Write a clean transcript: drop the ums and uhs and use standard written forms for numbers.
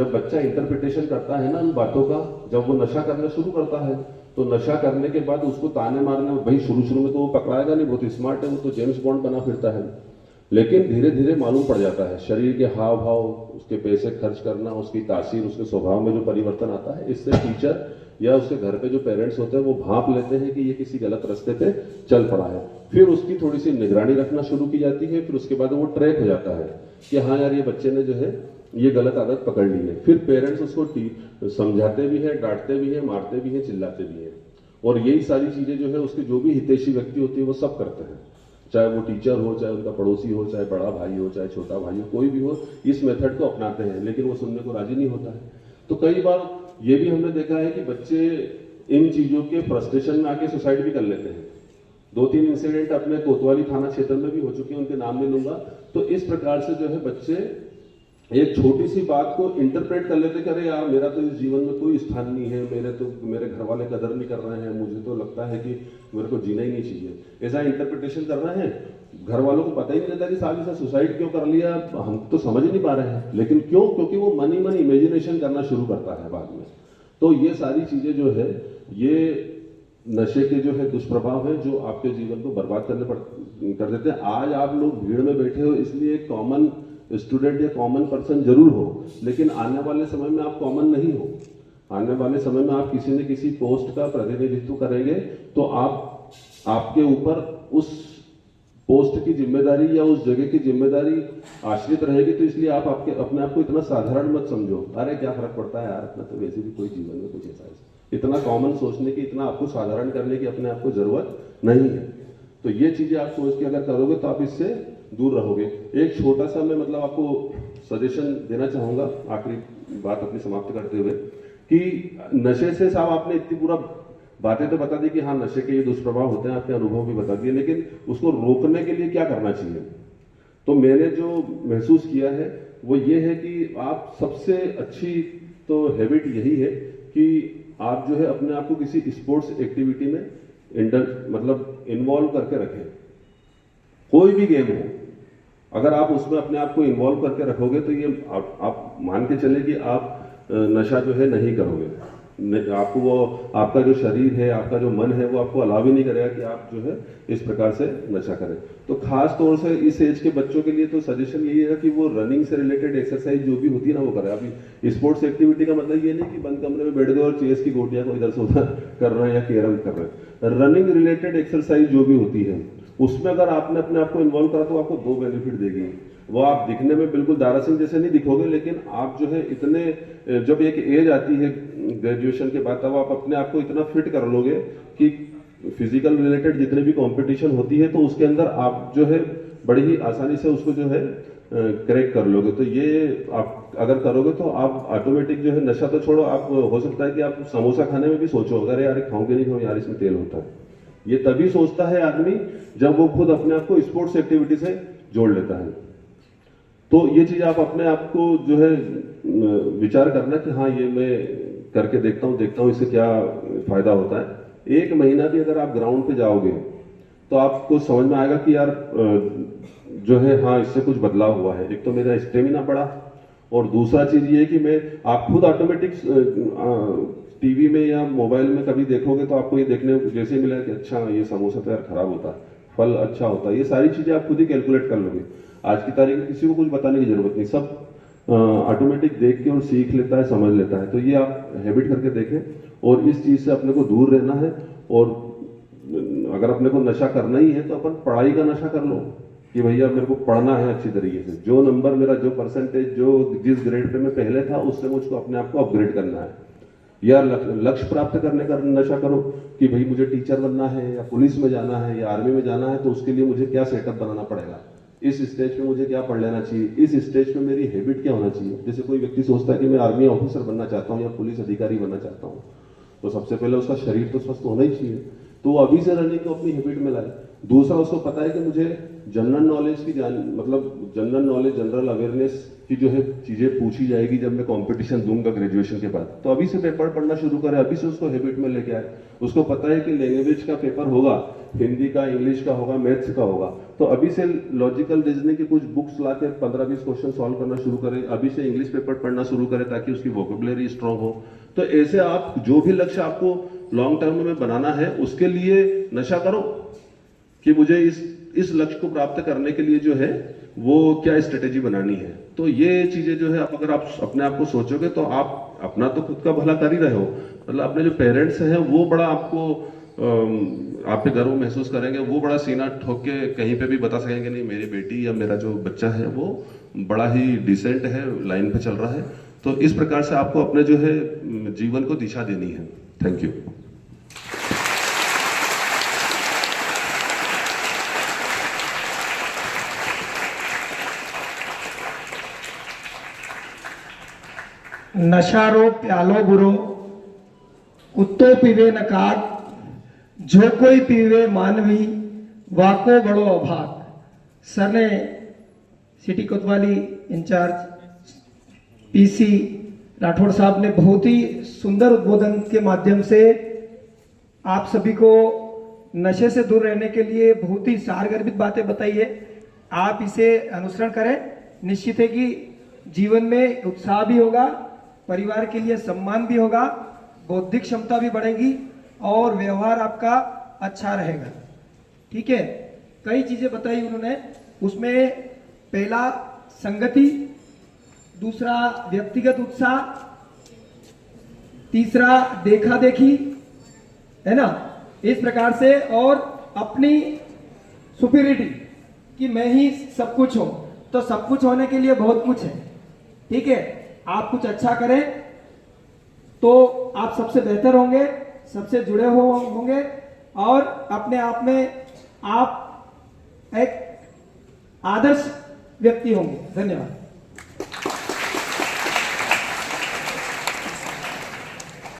जब बच्चा इंटरप्रिटेशन करता है ना उन बातों का, जब वो नशा करना शुरू करता है तो नशा करने के बाद उसको ताने मारने, भाई शुरू में तो वो पकड़ाएगा नहीं, बहुत स्मार्ट है, वो तो जेम्स बॉन्ड बना फिरता है, लेकिन धीरे धीरे मालूम पड़ जाता है शरीर के हाव भाव, उसके पैसे खर्च करना, उसकी तासीर, उसके स्वभाव में जो परिवर्तन आता है, इससे टीचर या उसके घर पे जो पेरेंट्स होते हैं वो भांप लेते हैं कि ये किसी गलत रास्ते पे चल पड़ा है। फिर उसकी थोड़ी सी निगरानी रखना शुरू की जाती है, फिर उसके बाद वो ट्रैक हो जाता है कि हाँ यार ये बच्चे ने जो है ये गलत आदत पकड़ ली है। फिर पेरेंट्स उसको समझाते भी हैं, डांटते भी हैं, मारते भी हैं, चिल्लाते भी हैं, और यही सारी चीजें जो है उसके जो भी हितैषी व्यक्ति होती है वो सब करते हैं, चाहे वो टीचर हो, चाहे उनका पड़ोसी हो, चाहे बड़ा भाई हो, चाहे छोटा भाई हो, कोई भी हो, इस मेथड को अपनाते हैं, लेकिन वो सुनने को राजी नहीं होता है। तो कई बार ये भी हमने देखा है कि बच्चे इन चीजों के फ्रस्ट्रेशन में आके सुसाइड भी कर लेते हैं। 2-3 इंसिडेंट अपने कोतवाली थाना क्षेत्र में भी हो चुके हैं, उनके नाम नहीं लूंगा। तो इस प्रकार से जो है बच्चे एक छोटी सी बात को इंटरप्रेट कर लेते कि अरे यार मेरा तो इस जीवन में कोई स्थान नहीं है, मेरे घर वाले कदर नहीं कर रहे हैं, मुझे तो लगता है कि मेरे को जीना ही नहीं चाहिए, ऐसा इंटरप्रिटेशन कर रहे हैं। घर वालों को पता ही नहीं रहता कि साहब ऐसा सुसाइड क्यों कर लिया, हम तो समझ नहीं पा रहे हैं, लेकिन क्यों? क्योंकि वो मन ही मन इमेजिनेशन करना शुरू करता है बाद में। तो ये सारी चीजें जो है ये नशे के जो है दुष्प्रभाव है जो आपके जीवन को बर्बाद कर देते हैं। आज आप लोग भीड़ में बैठे हो इसलिए एक कॉमन स्टूडेंट या कॉमन पर्सन जरूर हो, लेकिन आने वाले समय में आप कॉमन नहीं हो। आने वाले समय में आप किसी न किसी पोस्ट का प्रतिनिधित्व करेंगे तो आपके ऊपर उस पोस्ट की जिम्मेदारी या उस जगह की जिम्मेदारी आश्रित रहेगी। तो इसलिए आप अपने आप को इतना साधारण मत समझो, अरे क्या फर्क पड़ता है यार, अपना तो वैसे भी कोई जीवन में कुछ ऐसा है, इतना कॉमन सोचने की, इतना आपको साधारण करने की अपने आप को जरूरत नहीं है। तो ये चीजें आप सोच के अगर करोगे तो आप इससे दूर रहोगे। एक छोटा सा मैं मतलब आपको सजेशन देना चाहूंगा आखिरी बात अपनी समाप्त करते हुए कि नशे से साहब आपने इतनी पूरा बातें तो बता दी कि हाँ नशे के ये दुष्प्रभाव होते हैं, आपने अनुभव भी बता दिए, लेकिन उसको रोकने के लिए क्या करना चाहिए? तो मैंने जो महसूस किया है वो ये है कि आप सबसे अच्छी तो हैबिट यही है कि आप जो है अपने आप को किसी स्पोर्ट्स एक्टिविटी में मतलब इन्वॉल्व करके रखें। कोई भी गेम हो, अगर आप उसमें अपने आप को इन्वॉल्व करके रखोगे तो ये आप मान के चले कि आप नशा जो है नहीं करोगे। आपको वो आपका जो शरीर है, आपका जो मन है वो आपको अलाउ ही नहीं करेगा कि आप जो है इस प्रकार से नशा करें। तो खास तौर से इस एज के बच्चों के लिए तो सजेशन यही है कि वो रनिंग से रिलेटेड एक्सरसाइज जो भी होती है ना वो करें। अभी स्पोर्ट्स एक्टिविटी का मतलब ये नहीं कि बंद कमरे में बैठ गए और चेस की गोटियां को इधर से उधर कर रहे हैं या कैरम कर रहे हैं। रनिंग रिलेटेड एक्सरसाइज जो भी होती है उसमें अगर आपने अपने आप को इन्वॉल्व करा तो आपको 2 बेनिफिट देगी। वो आप दिखने में बिल्कुल दारा सिंह जैसे नहीं दिखोगे, लेकिन आप जो है इतने, जब एक एज आती है ग्रेजुएशन के बाद तब आप अपने आप को इतना फिट कर लोगे कि फिजिकल रिलेटेड जितने भी कंपटीशन होती है तो उसके अंदर आप जो है बड़ी ही आसानी से उसको जो है क्रैक कर लोगे। तो ये आप अगर करोगे तो आप ऑटोमेटिक जो है नशा तो छोड़ो, आप हो सकता है कि आप समोसा खाने में भी सोचो अगर यार खाओगे नहीं खाओ यार इसमें तेल होता है। ये तभी सोचता है आदमी जब वो खुद अपने आप को स्पोर्ट्स एक्टिविटी से जोड़ लेता है। तो ये चीज आप अपने आप को जो है विचार करना कि हाँ ये मैं करके देखता हूँ इससे क्या फायदा होता है। 1 महीना भी अगर आप ग्राउंड पे जाओगे तो आपको समझ में आएगा कि यार जो है हाँ इससे कुछ बदलाव हुआ है। एक तो मेरा स्टेमिना बढ़ा और दूसरा चीज ये कि मैं आप खुद ऑटोमेटिक टीवी में या मोबाइल में कभी देखोगे तो आपको ये देखने जैसे मिला कि अच्छा ये समोसा तो यार खराब होता है, फल अच्छा होता है, ये सारी चीजें आप खुद ही कैलकुलेट कर लोगे। आज की तारीख में किसी को कुछ बताने की जरूरत नहीं, सब ऑटोमेटिक देख के और सीख लेता है, समझ लेता है। तो ये आप हैबिट करके देखें और इस चीज से अपने को दूर रहना है। और अगर अपने को नशा करना ही है तो अपन पढ़ाई का नशा कर लो कि भैया मेरे को पढ़ना है अच्छी तरीके से, जो नंबर मेरा, जो परसेंटेज, जो जिस ग्रेड पे मैं पहले था उससे मुझको अपने आप को अपग्रेड करना है। या लक्ष्य प्राप्त करने का नशा करो कि भाई मुझे टीचर बनना है या पुलिस में जाना है या आर्मी में जाना है, तो उसके लिए मुझे क्या सेटअप बनाना पड़ेगा, इस स्टेज पे मुझे क्या पढ़ लेना चाहिए, इस स्टेज पे मेरी हैबिट क्या होना चाहिए। जैसे कोई व्यक्ति सोचता है कि मैं आर्मी ऑफिसर बनना चाहता हूँ या पुलिस अधिकारी बनना चाहता हूँ, तो सबसे पहले उसका शरीर तो स्वस्थ होना ही चाहिए, तो अभी से रनिंग को अपनी हैबिट में लाए। दूसरा, उसको पता है कि मुझे जनरल नॉलेज की मतलब जनरल नॉलेज, जनरल अवेयरनेस की जो है चीजें पूछी जाएगी जब मैं कंपटीशन दूंगा ग्रेजुएशन के बाद, तो अभी से पेपर पढ़ना शुरू करे, अभी से उसको हैबिट में लेके आए। उसको पता है कि लैंग्वेज का पेपर होगा हिंदी का, इंग्लिश का होगा, मैथ्स का होगा। तो अभी से लॉजिकल रीजनिंग की कुछ बुक्स ला के 15-20 क्वेश्चन सॉल्व करना शुरू करें, अभी से इंग्लिश पेपर पढ़ना शुरू करें ताकि उसकी वोकेबुलरी स्ट्रांग हो। तो ऐसे आप जो भी लक्ष्य आपको लॉन्ग टर्म में बनाना है उसके लिए नशा करो कि मुझे इस लक्ष्य को प्राप्त करने के लिए जो है वो क्या स्ट्रेटेजी बनानी है। तो ये चीजें जो है अगर आप अपने आप को सोचोगे तो आप अपना तो खुद का भला कर ही रहे हो, मतलब अपने जो पेरेंट्स हैं वो बड़ा आपको आप पे गर्व महसूस करेंगे, वो बड़ा सीना ठोक के कहीं पे भी बता सकेंगे नहीं मेरी बेटी या मेरा जो बच्चा है वो बड़ा ही डिसेंट है, लाइन पे चल रहा है। तो इस प्रकार से आपको अपने जो है जीवन को दिशा देनी है। Thank you. नशारो प्यालो बुरो, कुत्तो पीवे न काग, जो कोई पीवे मानवी, वाको बड़ो अभाग। सर ने सिटी कोतवाली इंचार्ज पीसी राठौड़ साहब ने बहुत ही सुंदर उद्बोधन के माध्यम से आप सभी को नशे से दूर रहने के लिए बहुत ही सारगर्भित बातें बताई है। आप इसे अनुसरण करें, निश्चित है कि जीवन में उत्साह भी होगा, परिवार के लिए सम्मान भी होगा, बौद्धिक क्षमता भी बढ़ेगी और व्यवहार आपका अच्छा रहेगा। ठीक है, कई चीजें बताई उन्होंने, उसमें पहला संगति, दूसरा व्यक्तिगत उत्साह, तीसरा देखा देखी, है ना, इस प्रकार से, और अपनी सुपीरियरिटी कि मैं ही सब कुछ हूं। तो सब कुछ होने के लिए बहुत कुछ है। ठीक है, आप कुछ अच्छा करें तो आप सबसे बेहतर होंगे, सबसे जुड़े होंगे और अपने आप में आप एक आदर्श व्यक्ति होंगे। धन्यवाद।